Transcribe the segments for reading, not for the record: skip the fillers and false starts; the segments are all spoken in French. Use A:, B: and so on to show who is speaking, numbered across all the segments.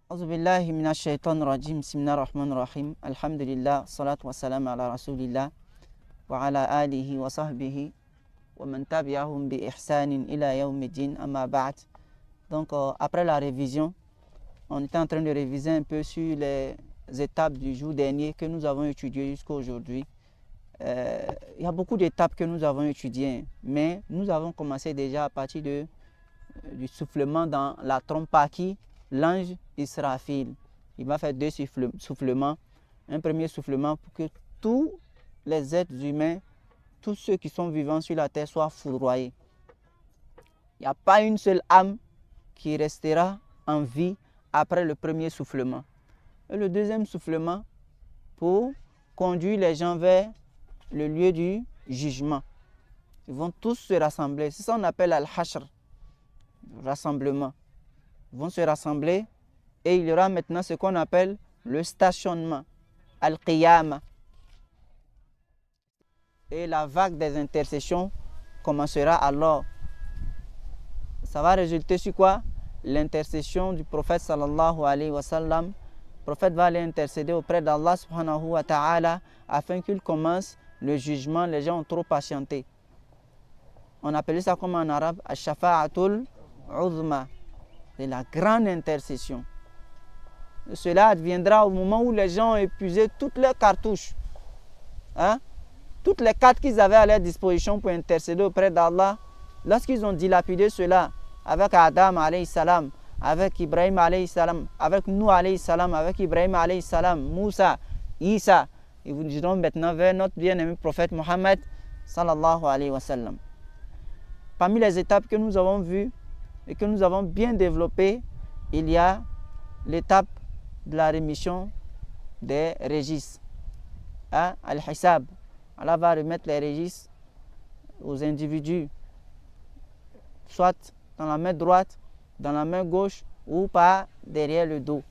A: أعوذ بالله من الشيطان الرجيم بسم الله الرحمن الرحيم الحمد لله الصلاة والسلام على رسول الله وعلى آله وصحبه ومن تبعهم بإحسان إلى يوم الدين أما بعد. Donc après la révision, on était en train de réviser un peu sur les étapes du jour dernier que nous avons étudiées jusqu'à aujourd'hui. Il y a beaucoup d'étapes que nous avons étudiées, mais nous avons commencé déjà à partir du soufflement dans la trompe par qui l'ange Israfil. Il va faire deux soufflements. Un premier soufflement pour que tous les êtres humains, tous ceux qui sont vivants sur la terre soient foudroyés. Il n'y a pas une seule âme qui restera en vie après le premier soufflement. Et le deuxième soufflement pour conduire les gens vers le lieu du jugement. Ils vont tous se rassembler. C'est ça qu'on appelle al-hashr, rassemblement. Ils vont se rassembler et il y aura maintenant ce qu'on appelle le stationnement, al-qiyama. Et la vague des intercessions commencera alors. Ça va résulter sur quoi? L'intercession du prophète sallallahu alayhi wa sallam. Le prophète va aller intercéder auprès d'Allah subhanahu wa ta'ala afin qu'il commence le jugement. Les gens ont trop patienté. On appelle ça comme en arabe al-shafa'atul uzma. C'est la grande intercession. Cela adviendra au moment où les gens ont épuisé toutes leurs cartouches. Toutes les cartes qu'ils avaient à leur disposition pour intercéder auprès d'Allah. Lorsqu'ils ont dilapidé cela avec Adam alayhi salam, avec Ibrahim alayhi salam, avec Nuh alayhi salam, avec Ibrahim alayhi salam, Moussa, Isa, ils vous diront maintenant vers notre bien-aimé prophète Mohammed sallallahu alayhi wa sallam. Parmi les étapes que nous avons vues et que nous avons bien développées, il y a l'étape de la rémission des registres. Al-Hisab. Allah va remettre les registres aux individus, soit dans la main droite, dans la main gauche ou par derrière le dos.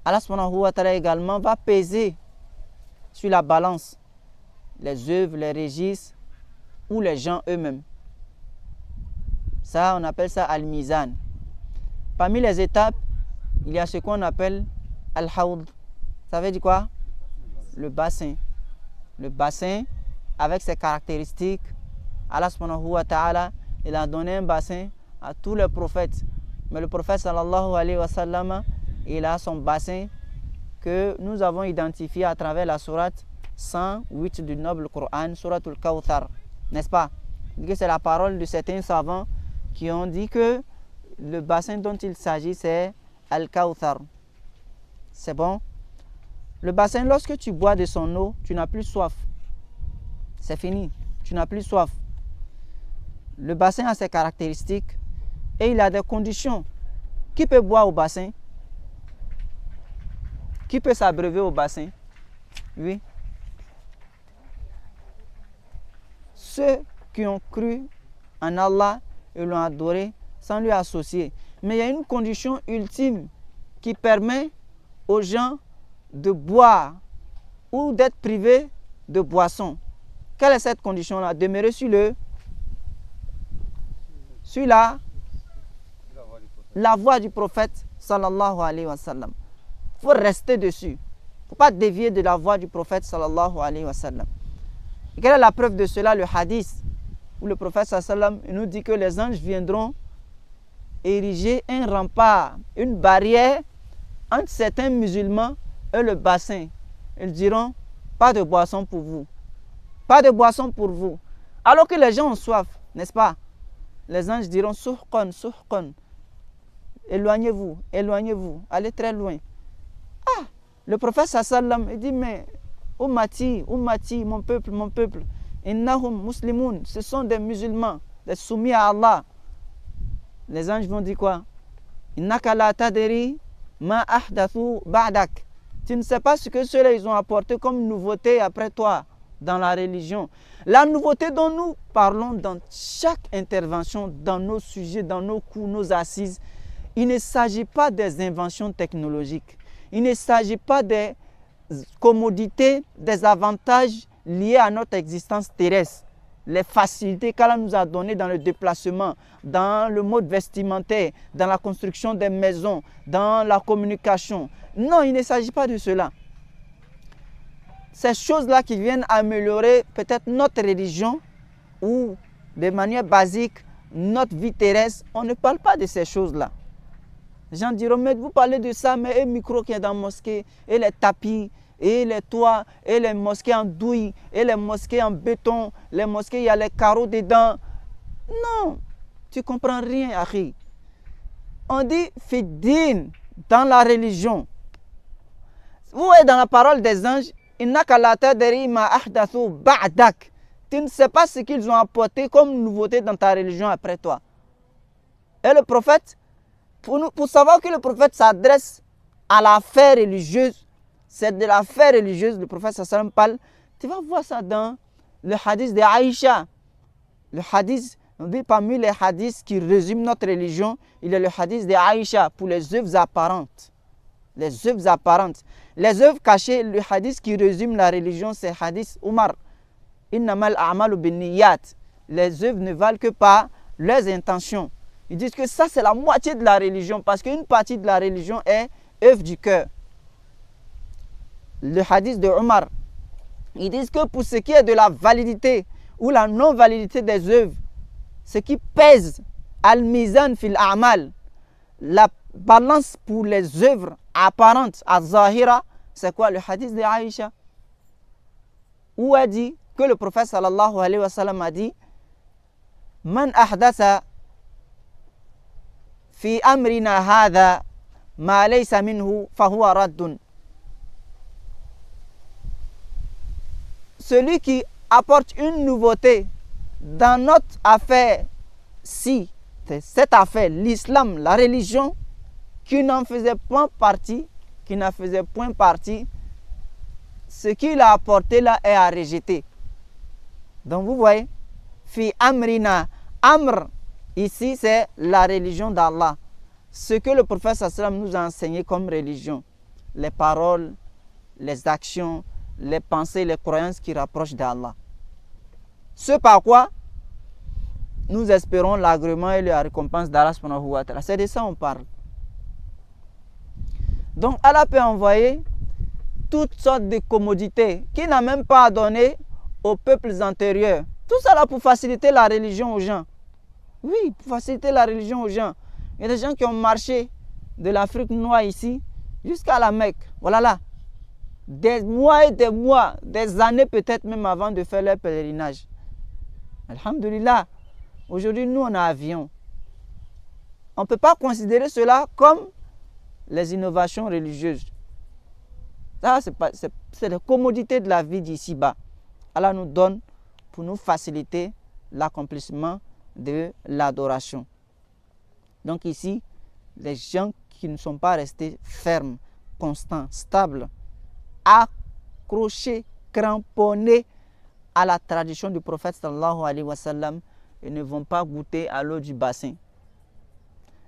A: Allah subhanahu wa ta'ala également va peser sur la balance les œuvres, les registres ou les gens eux-mêmes. Ça, on appelle ça al-mizan. Parmi les étapes, il y a ce qu'on appelle al-hawd. Ça veut dire quoi? Le bassin. Le bassin avec ses caractéristiques. Allah subhanahu wa ta'ala, il a donné un bassin à tous les prophètes. Mais le prophète sallallahu alayhi wa sallam, il a son bassin que nous avons identifié à travers la sourate 108 du noble Coran, souratul Kawthar. N'est-ce pas? C'est la parole de certains savants qui ont dit que le bassin dont il s'agit, c'est Al-Kawthar. C'est bon? Le bassin, lorsque tu bois de son eau, tu n'as plus soif. C'est fini. Tu n'as plus soif. Le bassin a ses caractéristiques et il a des conditions. Qui peut boire au bassin? Qui peut s'abreuver au bassin? Oui. Ceux qui ont cru en Allah et l'ont adoré sans lui associer. Mais il y a une condition ultime qui permet aux gens de boire ou d'être privés de boisson. Quelle est cette condition-là? Demeurer sur la voie du prophète sallallahu alayhi wa sallam. Il faut rester dessus. Il ne faut pas dévier de la voie du prophète sallallahu alayhi wa sallam. Et quelle est la preuve de cela? Le hadith où le prophète sallallahu alayhi wa sallam nous dit que les anges viendront ériger un rempart, une barrière entre certains musulmans et le bassin. Ils diront, pas de boisson pour vous. Pas de boisson pour vous. Alors que les gens ont soif, n'est-ce pas? Les anges diront, suhqan, suhqan. Éloignez-vous, éloignez-vous, allez très loin. Le prophète sallam, il dit, mais ummati, ummati, mon peuple, innahum muslimoun, ce sont des musulmans, des soumis à Allah. Les anges vont dire quoi? Innaka la tadri ma ahdathu ba'dak. Tu ne sais pas ce que ceux-là ils ont apporté comme nouveauté après toi dans la religion. La nouveauté dont nous parlons dans chaque intervention, dans nos sujets, dans nos cours, nos assises, il ne s'agit pas des inventions technologiques. Il ne s'agit pas des commodités, des avantages liés à notre existence terrestre. les facilités qu'Allah nous a données dans le déplacement, dans le mode vestimentaire, dans la construction des maisons, dans la communication. Non, il ne s'agit pas de cela. Ces choses-là qui viennent améliorer peut-être notre religion ou de manière basique notre vie terrestre, on ne parle pas de ces choses-là. Les gens diront, mais vous parlez de ça, mais un micro qui est dans la mosquée, et les tapis, et les toits, et les mosquées en douille, et les mosquées en béton, les mosquées, il y a les carreaux dedans. Non, tu ne comprends rien, Akhi. On dit fiddin dans la religion. Vous êtes dans la parole des anges, tu ne sais pas ce qu'ils ont apporté comme nouveauté dans ta religion après toi. Et le prophète, pour savoir que le prophète s'adresse à l'affaire religieuse, c'est de l'affaire religieuse, le prophète sallam parle, tu vas voir ça dans le hadith de Aïcha. Le hadith, on dit parmi les hadiths qui résument notre religion, il y a le hadith de Aïcha pour les œuvres apparentes. Les œuvres apparentes. Les œuvres cachées, le hadith qui résume la religion, c'est hadith Omar. Innamal a'malu binniyat. Les œuvres ne valent que par leurs intentions. Ils disent que ça, c'est la moitié de la religion, parce qu'une partie de la religion est œuvre du cœur. Le hadith de Omar, ils disent que pour ce qui est de la validité ou la non-validité des œuvres, ce qui pèse al-mizan fil a'mal, la balance pour les œuvres apparentes à Zahira, c'est quoi? Le hadith de Aïcha, où a dit que le prophète sallallahu alayhi wa sallam a dit, Man ahdasa fi amrina hadha ma laysa minhu fahuwa raddun. Celui qui apporte une nouveauté dans notre affaire, si cette affaire, l'islam, la religion, qui n'en faisait point partie, ce qu'il a apporté là est à rejeter. Donc vous voyez, fi amrina, amr, ici c'est la religion d'Allah. Ce que le prophète sallam nous a enseigné comme religion, les paroles, les actions, les pensées, les croyances qui rapprochent d'Allah. Ce par quoi nous espérons l'agrément et la récompense d'Allah subhanahu wa ta'ala. C'est de ça on parle. Donc Allah peut envoyer toutes sortes de commodités qu'il n'a même pas donné aux peuples antérieurs. Tout ça là pour faciliter la religion aux gens. Oui, pour faciliter la religion aux gens. Il y a des gens qui ont marché de l'Afrique noire ici jusqu'à la Mecque. Voilà là. Des mois et des mois, des années peut-être même avant de faire leur pèlerinage. Alhamdulillah. Aujourd'hui, nous, on a avion. On ne peut pas considérer cela comme les innovations religieuses. Ça, c'est les commodités de la vie d'ici-bas. Allah nous donne pour nous faciliter l'accomplissement de l'adoration. Donc ici, les gens qui ne sont pas restés fermes, constants, stables, accrochés, cramponnés à la tradition du prophète sallallahu alayhi wa sallam, ils ne vont pas goûter à l'eau du bassin.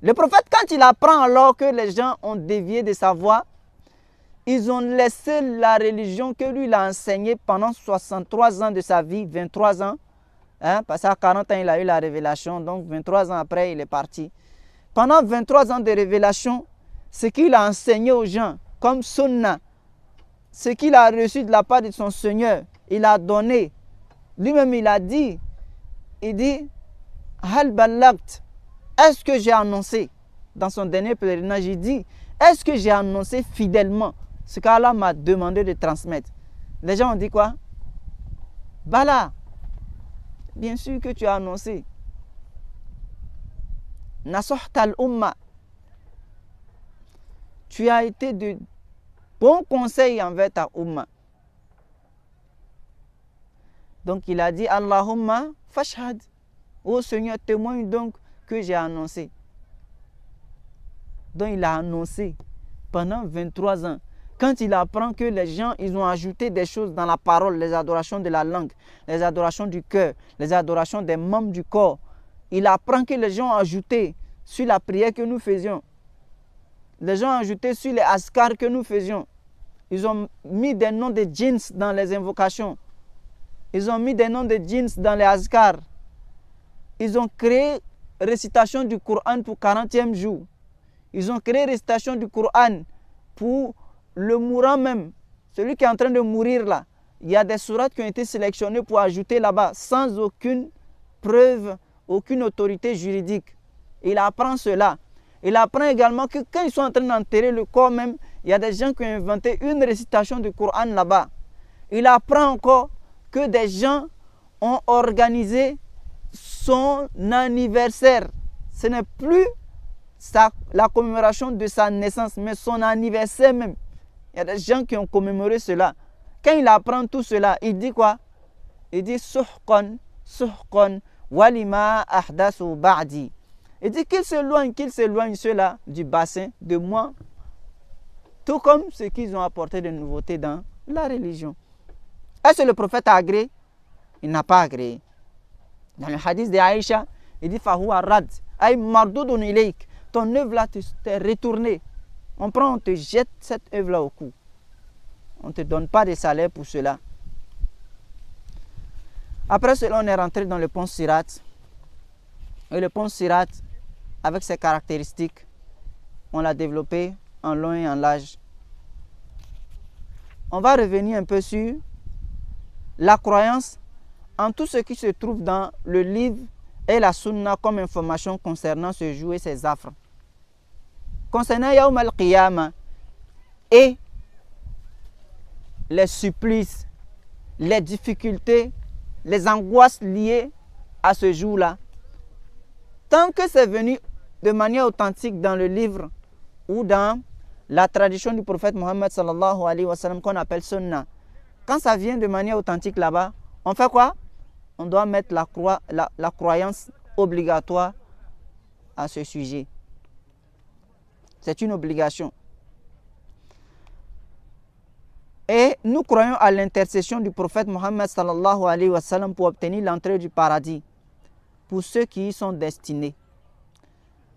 A: Le prophète, quand il apprend alors que les gens ont dévié de sa voie, ils ont laissé la religion que lui il a enseignée pendant 63 ans de sa vie, 23 ans. Parce qu'à 40 ans, il a eu la révélation, donc 23 ans après, il est parti. Pendant 23 ans de révélation, ce qu'il a enseigné aux gens, comme sunnah, ce qu'il a reçu de la part de son Seigneur, il a donné. Lui-même, il dit, Hal ballagt, est-ce que j'ai annoncé, dans son dernier pèlerinage, il dit, est-ce que j'ai annoncé fidèlement ce qu'Allah m'a demandé de transmettre? Les gens ont dit quoi? Bala, bien sûr que tu as annoncé. Nasohtal umma, tu as été de bons conseils envers ta umma. Donc il a dit, Allahumma fashhad, ô Seigneur, témoigne donc que j'ai annoncé. Donc il a annoncé pendant 23 ans. Quand il apprend que les gens, ils ont ajouté des choses dans la parole, les adorations de la langue, les adorations du cœur, les adorations des membres du corps, il apprend que les gens ont ajouté sur la prière que nous faisions. Les gens ont ajouté sur les askars que nous faisions. Ils ont mis des noms de djinns dans les invocations. Ils ont mis des noms de djinns dans les azkars. Ils ont créé récitation du Coran pour 40e jour. Ils ont créé récitation du Coran pour le mourant même. Celui qui est en train de mourir là. Il y a des sourates qui ont été sélectionnées pour ajouter là-bas sans aucune preuve, aucune autorité juridique. Il apprend cela. Il apprend également que quand ils sont en train d'enterrer le corps même, il y a des gens qui ont inventé une récitation du Coran là-bas. Il apprend encore que des gens ont organisé son anniversaire. Ce n'est plus la commémoration de sa naissance, mais son anniversaire même. Il y a des gens qui ont commémoré cela. Quand il apprend tout cela, il dit quoi? Il dit suhqan, suhqan, walima ahdasu ba'di. Il dit qu'ils s'éloignent ceux-là du bassin de moi, tout comme ce qu'ils ont apporté de nouveautés dans la religion. Est-ce que le prophète a agréé? Il n'a pas agréé. Dans le hadith d'Aïcha, il dit Fahoua rad, ay mardoudun ilayk, ton œuvre là t'est retournée. On prend, on te jette cette œuvre là au cou. On ne te donne pas de salaire pour cela. Après cela, on est rentré dans le pont Sirat. Et le pont Sirat, avec ses caractéristiques, on l'a développé en long et en large. On va revenir un peu sur la croyance en tout ce qui se trouve dans le livre et la sunna comme information concernant ce jour et ses affres. Concernant Yawm al-Qiyamah et les supplices, les difficultés, les angoisses liées à ce jour-là, tant que c'est venu de manière authentique dans le livre ou dans la tradition du prophète Mohammed sallallahu alayhi wa sallam qu'on appelle sunna, quand ça vient de manière authentique là-bas, on fait quoi? On doit mettre la croyance obligatoire à ce sujet. C'est une obligation. Et nous croyons à l'intercession du prophète Mohammed sallallahu alayhi wa sallam pour obtenir l'entrée du paradis pour ceux qui y sont destinés.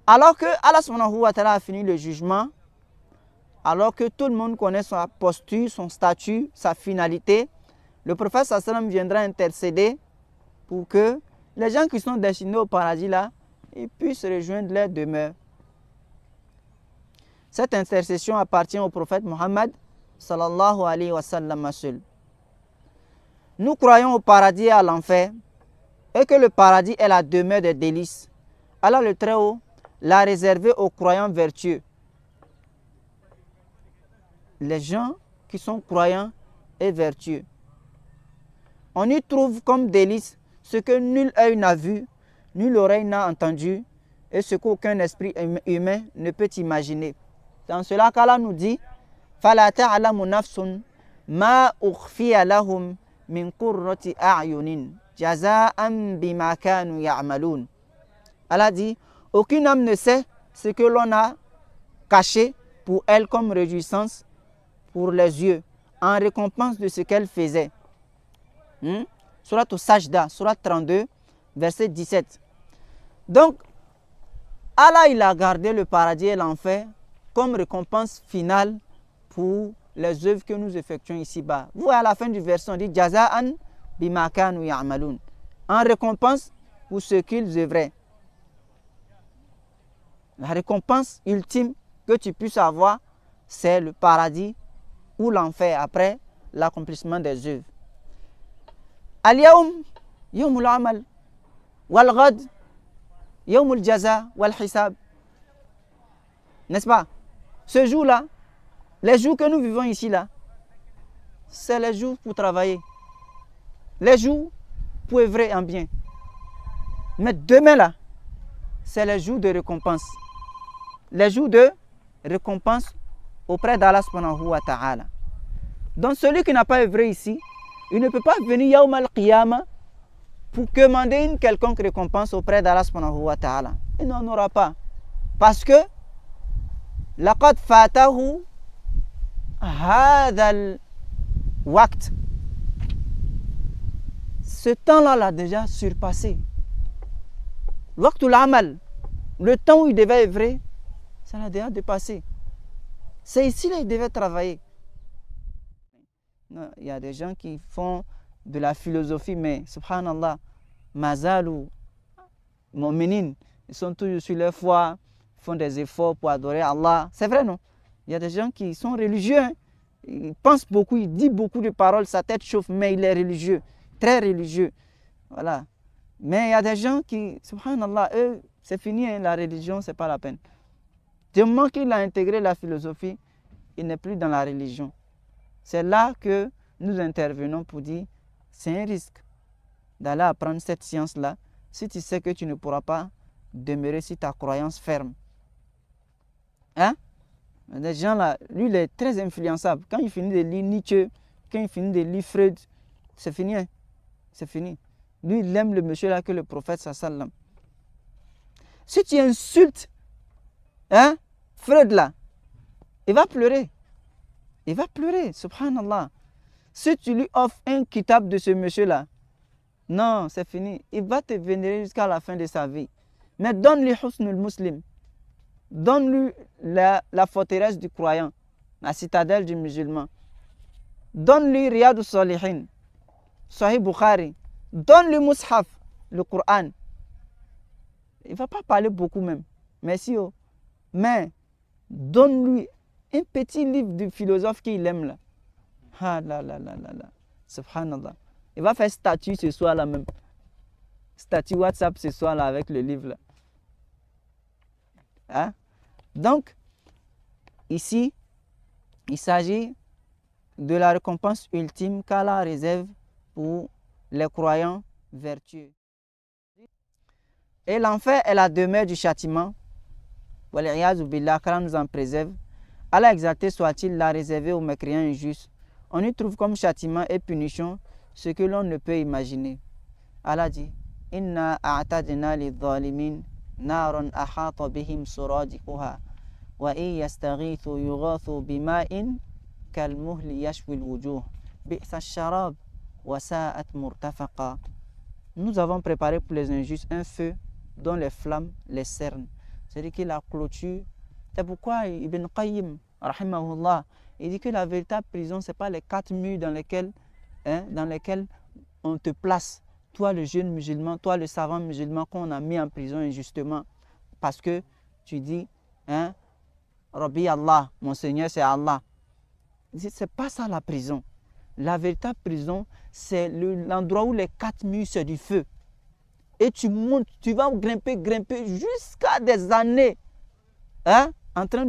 A: Alors que Allah subhanahu wa ta'ala a fini le jugement, alors que tout le monde connaît sa posture, son statut, sa finalité, le prophète sallallahu alayhi wa sallam viendra intercéder pour que les gens qui sont destinés au paradis là, ils puissent rejoindre leur demeure. Cette intercession appartient au prophète Mohammed sallallahu alayhi wa sallam seul. Nous croyons au paradis et à l'enfer et que le paradis est la demeure des délices. Allah le Très-Haut l'a réservé aux croyants vertueux. Les gens qui sont croyants et vertueux. On y trouve comme délices ce que nul œil n'a vu, nulle oreille n'a entendu et ce qu'aucun esprit humain ne peut imaginer. Dans cela qu'Allah nous dit فَلَا تَعْلَمُ نَفْسٌ مَا أُخْفِيَ لَهُمْ مِنْ قُرَّةِ أَعْيُنٍ جَزَاءً بِمَا كَانُوا يَعْمَلُونَ. Allah dit, aucune âme ne sait ce que l'on a caché pour elle comme réjouissance pour les yeux, en récompense de ce qu'elle faisait. Surat al-Sajda, surat 32, verset 17. Donc, Allah il a gardé le paradis et l'enfer comme récompense finale pour les œuvres que nous effectuons ici-bas. Vous, à la fin du verset, on dit Jaza'an bima kanu ya'malun, en récompense pour ce qu'ils œuvraient. La récompense ultime que tu puisses avoir, c'est le paradis ou l'enfer après l'accomplissement des œuvres. Al-yawm yawmul amal wal ghad yawmul jaza wal hisab. N'est-ce pas? Ce jour-là, les jours que nous vivons ici là, c'est les jours pour travailler. Les jours pour œuvrer en bien. Mais demain là, c'est les jours de récompense. Les jours de récompense auprès d'Allah subhanahu wa ta'ala. Donc celui qui n'a pas œuvré ici, il ne peut pas venir Yawm al-Qiyamah pour demander une quelconque récompense auprès d'Allah subhanahu wa ta'ala. Il n'en aura pas. Parce que laqad fatahu hadha al-waqt. Ce temps-là l'a déjà surpassé. Waqtul amal, le temps où il devait œuvrer, ça l'a déjà dépassé. C'est ici là il devait travailler. Non, il y a des gens qui font de la philosophie, mais subhanallah, Mazalou, Mu'minin, ils sont toujours sur leur foi, font des efforts pour adorer Allah. C'est vrai, non? Il y a des gens qui sont religieux, hein? Ils pensent beaucoup, ils disent beaucoup de paroles, sa tête chauffe, mais il est religieux, très religieux. Voilà. Mais il y a des gens qui, subhanallah, eux, c'est fini, hein, la religion, c'est pas la peine. Du moment qu'il a intégré la philosophie, il n'est plus dans la religion. C'est là que nous intervenons pour dire, c'est un risque d'aller apprendre cette science-là si tu sais que tu ne pourras pas demeurer sur ta croyance ferme. Hein? Les gens là, lui, il est très influençable. Quand il finit de lire Nietzsche, quand il finit de lire Freud, c'est fini. Hein? C'est fini. Lui, il aime le monsieur là que le prophète sallam. Si tu insultes, hein, Freud là, il va pleurer. Il va pleurer, subhanallah. Si tu lui offres un kitab de ce monsieur là, non, c'est fini. Il va te vénérer jusqu'à la fin de sa vie. Mais donne-lui Husnul Muslim. Donne-lui la forteresse du croyant, la citadelle du musulman. Donne-lui Riyadou Salihin, Sahih Bukhari. Donne-lui Mus'haf, le Coran. Il ne va pas parler beaucoup même. Merci. Oh. Mais donne-lui un petit livre du philosophe qu'il aime là. Ah là là là là là. Subhanallah. Il va faire statut ce soir là même. Statut WhatsApp ce soir là avec le livre là. Hein? Donc, ici, il s'agit de la récompense ultime qu'Allah réserve pour les croyants vertueux. Et l'enfer est la demeure du châtiment. Qu'Allah nous en préserve. Allah exalté soit-il l'a réservé aux mécréants injustes. On y trouve comme châtiment et punition ce que l'on ne peut imaginer. Allah dit, Inna a'tadna lidh-dhalimin naran ahata bihim suradiquha wa in yastaghithu yughathu bima'in kalmuhli yashwi al-wujuh bi'sa ash-sharab wa sa'at murtafaqa. Nous avons préparé pour les injustes un feu dont les flammes les cernent. C'est-à-dire que la clôture. C'est pourquoi Ibn Qayyim, rahimahullah, il dit que la véritable prison, ce n'est pas les 4 murs dans lesquels on te place. Toi, le jeune musulman, toi, le savant musulman qu'on a mis en prison injustement. Parce que tu dis, hein, Rabbi Allah, mon Seigneur, c'est Allah. Ce n'est pas ça la prison. La véritable prison, c'est l'endroit où les 4 murs, c'est du feu. Et tu montes, tu vas grimper jusqu'à des années, hein, en train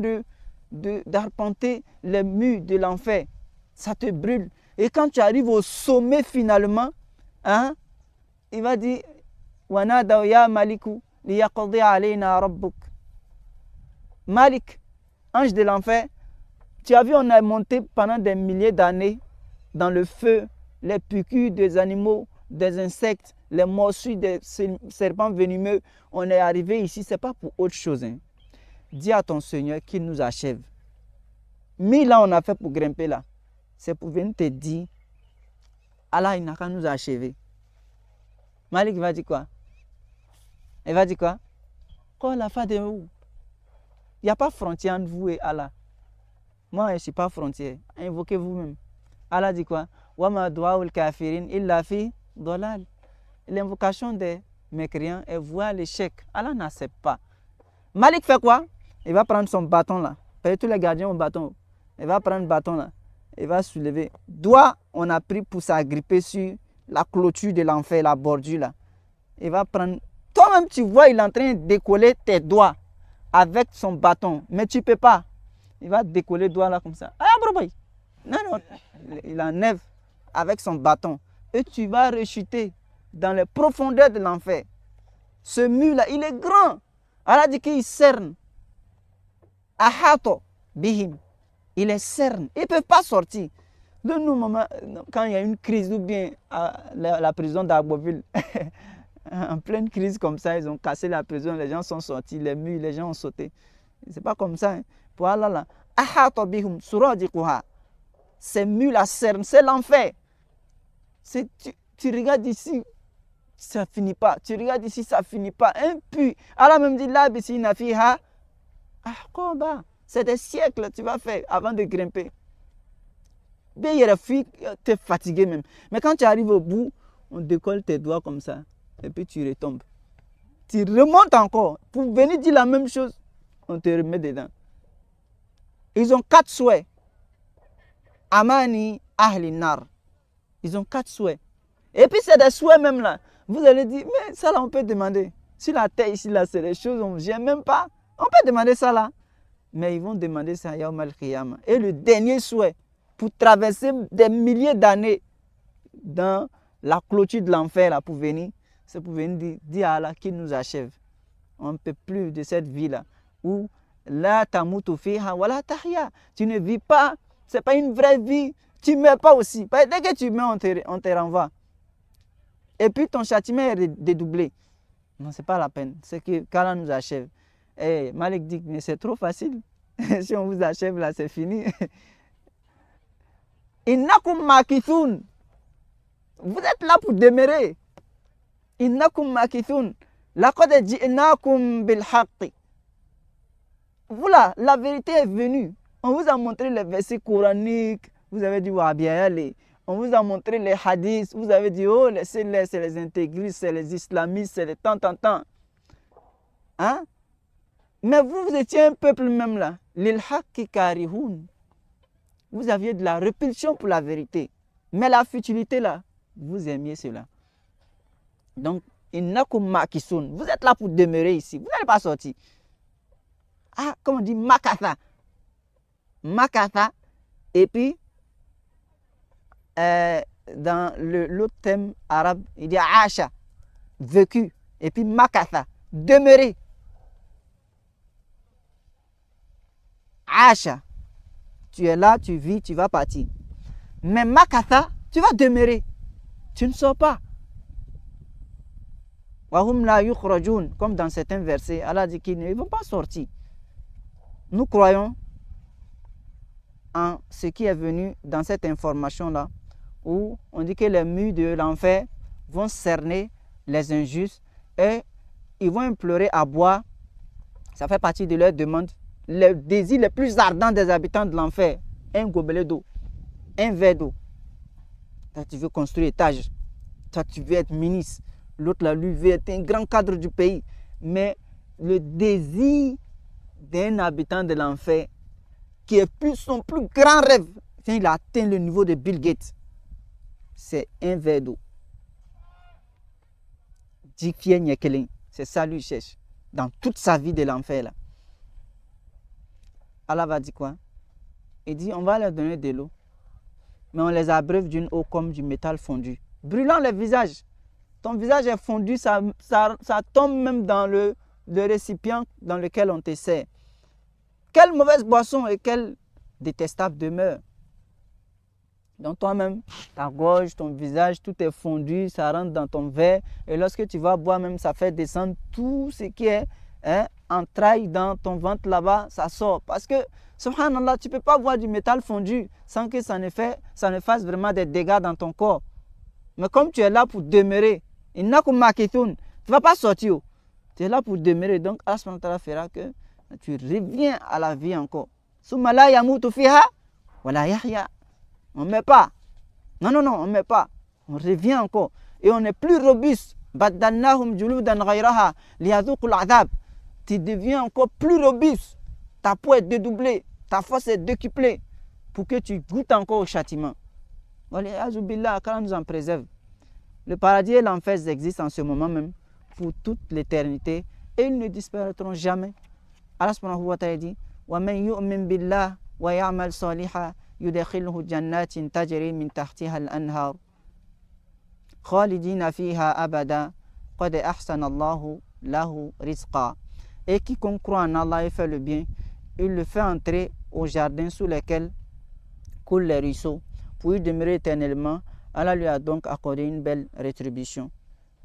A: d'arpenter les murs de l'enfer. Ça te brûle. Et quand tu arrives au sommet finalement, hein, il va dire, Wanadaw ya Maliku liyaqdi alayna rabbuk. Malik, ange de l'enfer, tu as vu, on a monté pendant des milliers d'années dans le feu, les piqûres des animaux, des insectes, les morsures des serpents venimeux. On est arrivé ici, ce n'est pas pour autre chose. Hein. Dis à ton Seigneur qu'il nous achève. 1000 ans on a fait pour grimper là. C'est pour venir te dire, Allah, il n'a qu'à nous achever. Malik va dire quoi? Il va dire quoi? Quand la fin de où? Il n'y a pas frontière entre vous et Allah. Moi, je ne suis pas frontière. Invoquez vous-même. Allah dit quoi? Wama du'aul kafirin illa fi dolal. L'invocation des mécréants est vouée à l'échec. Allah n'accepte pas. Malik fait quoi? Il va prendre son bâton là. Tous les gardiens ont bâton. Il va prendre le bâton là. Il va soulever. Doigt, on a pris pour s'agripper sur la clôture de l'enfer, la bordure là. Il va prendre. Toi-même, tu vois, il est en train de décoller tes doigts avec son bâton. Mais tu ne peux pas. Il va décoller le doigt là comme ça. Ah, bro, non, non. Il enlève avec son bâton. Et tu vas rechuter dans les profondeurs de l'enfer. Ce mur là, il est grand. Allah dit qu'il cerne. Ahato bihim. Il les cerne. Ils ne peuvent pas sortir. De nous, maman, quand il y a une crise ou bien à la prison d'Agboville, en pleine crise comme ça, ils ont cassé la prison, les gens sont sortis, les murs, les gens ont sauté. C'est pas comme ça. Hein. Pour Allah là, Ahato bihim suradiquha. Ces murs la cerne, c'est l'enfer. Tu regardes ici, ça finit pas. Tu regardes ici, ça finit pas. Un puits. Allah même dit là, bisina fiha. Ah, c'est des siècles tu vas faire avant de grimper. Bien, il y a des filles, tu es fatigué même. Mais quand tu arrives au bout, on décolle tes doigts comme ça. Et puis tu retombes. Tu remontes encore. Pour venir dire la même chose, on te remet dedans. Ils ont 4 souhaits. Amani ahli nar. Ils ont 4 souhaits. Et puis c'est des souhaits même là. Vous allez dire, mais ça là on peut demander. Si la terre ici là c'est des choses, on ne vient même pas. On peut demander ça là. Mais ils vont demander ça à Yawm al-Qiyamah. Et le dernier souhait, pour traverser des milliers d'années dans la clôture de l'enfer là pour venir, c'est pour venir dire à Allah qu'il nous achève. On ne peut plus de cette vie là. Où la tamutu fiha wa la tahya. Tu ne vis pas, ce n'est pas une vraie vie. Tu ne meurs pas aussi. Dès que tu meurs, on te renvoie. Et puis ton châtiment est dédoublé. Non, ce n'est pas la peine. C'est que qu'Allah nous achève. Et Malik dit, mais c'est trop facile. Si on vous achève là, c'est fini. Innakum makithun. Vous êtes là pour demeurer. Innakum makithun. Laqad ji'nakum bil haqqi. Voilà, la vérité est venue. On vous a montré les versets coraniques. Vous avez dit, ouais, bien aller. On vous a montré les hadiths. Vous avez dit, oh, c'est les intégristes, c'est les islamistes, c'est les tant. Hein? Mais vous étiez un peuple même là. Lil haqqi karihun. Vous aviez de la répulsion pour la vérité. Mais la futilité là, vous aimiez cela. Donc, innakum makisun. Vous êtes là pour demeurer ici. Vous n'allez pas sortir. Ah, comme on dit, makatha. Makatha. Et puis, dans l'autre thème arabe, il dit Asha, vécu. Et puis Makatha, demeurer. Asha, tu es là, tu vis, tu vas partir. Mais Makatha, tu vas demeurer. Tu ne sors pas. Wahum la yukhrajun, comme dans certains versets, Allah dit qu'ils ne vont pas sortir. Nous croyons en ce qui est venu dans cette information-là, où on dit que les murs de l'enfer vont cerner les injustes et ils vont implorer à boire. Ça fait partie de leur demande. Le désir le plus ardent des habitants de l'enfer, un gobelet d'eau, un verre d'eau. Toi, tu veux construire étage. Toi, tu veux être ministre. L'autre, là, lui, veut être un grand cadre du pays. Mais le désir d'un habitant de l'enfer, qui est son plus grand rêve, il a atteint le niveau de Bill Gates. C'est un verre d'eau. C'est ça lui cherche. Dans toute sa vie de l'enfer là. Allah va dire quoi? Il dit, on va leur donner de l'eau. Mais on les abreuve d'une eau comme du métal fondu. Brûlant les visages. Ton visage est fondu, ça tombe même dans le récipient dans lequel on te sert. Quelle mauvaise boisson et quelle détestable demeure. Donc toi-même, ta gorge, ton visage, tout est fondu, ça rentre dans ton verre. Et lorsque tu vas boire même, ça fait descendre tout ce qui est entrailles dans ton ventre là-bas, ça sort. Parce que, subhanallah, tu ne peux pas boire du métal fondu sans que ça ne fasse vraiment des dégâts dans ton corps. Mais comme tu es là pour demeurer, tu ne vas pas sortir. Tu es là pour demeurer. Donc, Allah fera que tu reviens à la vie encore. Summa la yamutu fiha wa la yahya. On ne met pas. Non, on ne met pas. On revient encore. Et on est plus robuste. Tu deviens encore plus robuste. Ta peau est dédoublée. Ta force est décuplée. Pour que tu goûtes encore au châtiment. Qu'Allah nous en préserve. Le paradis et l'enfer existent en ce moment même. Pour toute l'éternité. Et ils ne disparaîtront jamais. Allah subhanahu wa ta'ala dit وَمَنْ يُؤْمِنْ بِاللَّهِ وَيَعْمَلْ صَالِحًا يُدْخِلْهُ جَنَّاتٍ تَجْرِي مِنْ تَحْتِهَا الْأَنْهَارُ خَالِدِينَ فِيهَا أَبَدًا قَدْ أَحْسَنَ اللَّهُ لَهُ رِزْقًا. Et quiconque croit en Allah et fait le bien, il le fait entrer au jardin sous lesquels coulent les ruisseaux pour y demeurer éternellement. Allah lui a donc accordé une belle rétribution.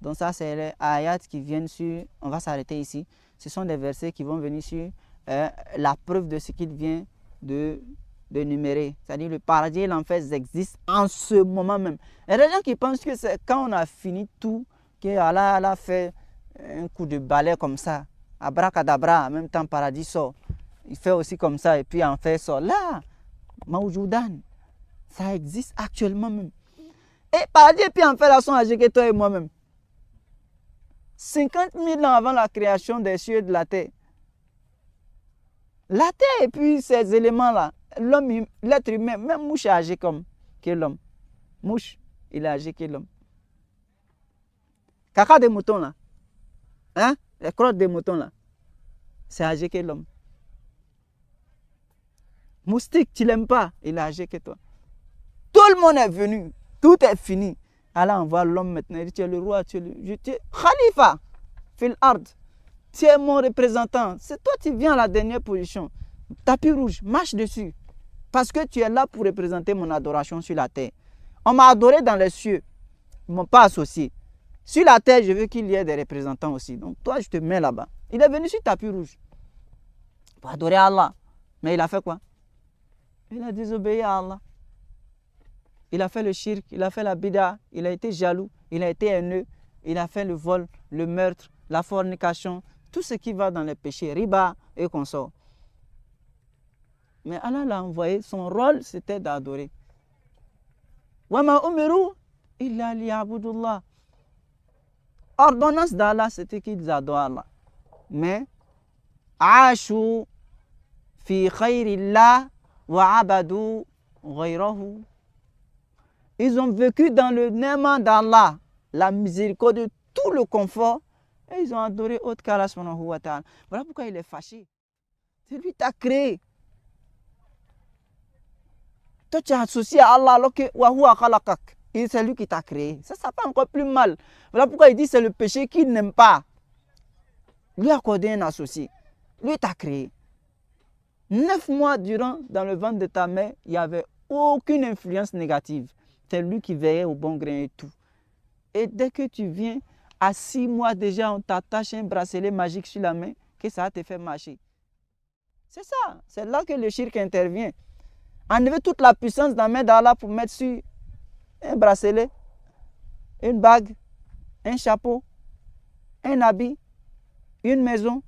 A: Donc ça, c'est les ayats qui viennent sur... On va s'arrêter ici. Ce sont des versets qui vont venir sur la preuve de ce qu'il vient de numérer. C'est-à-dire le paradis et l'enfer existent en ce moment même. Il y a des gens qui pensent que c'est quand on a fini tout, qu'Allah a fait un coup de balai comme ça. Abracadabra, en même temps paradis sort. Il fait aussi comme ça et puis enfer sort. Là, Maoujoudan. Ça existe actuellement même. Et par Dieu, puis en fait, là, sont âgés que toi et moi-même. 50 000 ans avant la création des cieux et de la terre. La terre et puis ces éléments-là, l'homme, l'être humain, même mouche est âgé comme que l'homme. Mouche, il est âgé que l'homme. Caca des moutons là, hein? Les crottes des moutons là, c'est âgé que l'homme. Moustique, tu l'aimes pas, il est âgé que toi. Tout le monde est venu, tout est fini. Alors on voit l'homme maintenant, il dit, tu es le roi, tu es le Khalifa, fil ard. Tu es mon représentant. C'est toi qui viens à la dernière position. Tapis rouge, marche dessus. Parce que tu es là pour représenter mon adoration sur la terre. On m'a adoré dans les cieux. Ils ne m'ont pas associé. Sur la terre, je veux qu'il y ait des représentants aussi. Donc toi, je te mets là-bas. Il est venu sur tapis rouge pour adorer Allah. Mais il a fait quoi? Il a désobéi à Allah. Il a fait le shirk, il a fait la bida, il a été jaloux, il a été haineux, il a fait le vol, le meurtre, la fornication, tout ce qui va dans les péchés, riba et consorts. Mais Allah l'a envoyé, son rôle c'était d'adorer. Wama umiru illa liya'budullah. Ordonnance d'Allah, c'était qu'ils adorent Allah. Mais ashu fi khayrillah wa abadu ghayrahu. Ils ont vécu dans le néant d'Allah, la miséricorde, de tout le confort, et ils ont adoré autre qu'Allah subhanahu wa ta'ala. Voilà pourquoi il est fâché. C'est lui qui t'a créé. Toi, tu es associé à Allah alors que Wahuwa khalaqak. Et c'est lui qui t'a créé. Ça fait encore plus mal. Voilà pourquoi il dit c'est le péché qu'il n'aime pas. Lui accorder un associé. Lui t'a créé. 9 mois durant, dans le ventre de ta mère, il n'y avait aucune influence négative. C'est lui qui veillait au bon grain et tout. Et dès que tu viens, à 6 mois déjà, on t'attache un bracelet magique sur la main, que ça te fait marcher. C'est ça. C'est là que le shirk intervient. Enlever toute la puissance dans la main d'Allah pour mettre sur un bracelet, une bague, un chapeau, un habit, une maison,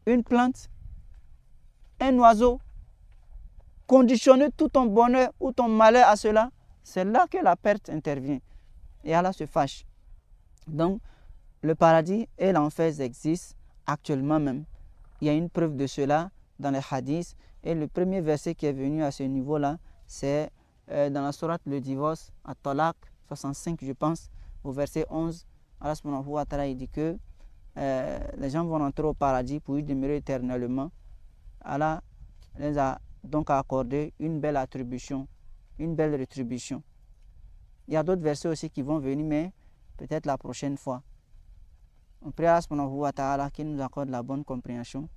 A: une plante, un oiseau. Conditionner tout ton bonheur ou ton malheur à cela, c'est là que la perte intervient. Et Allah se fâche. Donc, le paradis et l'enfer existent actuellement même. Il y a une preuve de cela dans les hadiths. Et le premier verset qui est venu à ce niveau-là, c'est dans la sourate Le Divorce, à Talaq 65, je pense, au verset 11. Allah subhanahu wa ta'ala, il dit que les gens vont rentrer au paradis pour y demeurer éternellement. Allah les a donc accordé une belle attribution, une belle rétribution. Il y a d'autres versets aussi qui vont venir, mais peut-être la prochaine fois. On prie à Allah subhanahu wa ta'ala qu'il nous accorde la bonne compréhension,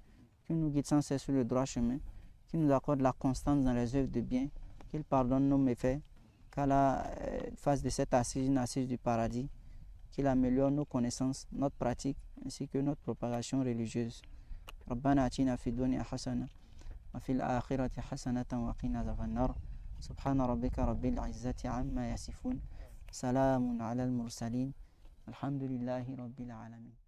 A: qu'il nous guide sans cesse sur le droit chemin, qu'il nous accorde la constance dans les œuvres de bien, qu'il pardonne nos méfaits, qu'Allah fasse de cette assise une assise du paradis, qu'il améliore nos connaissances, notre pratique, ainsi que notre propagation religieuse. ربنا آتنا في الدنيا حسنة وفي الآخرة حسنة وقنا عذاب النار سبحان ربك رب العزة عما يصفون سلام على المرسلين الحمد لله رب العالمين.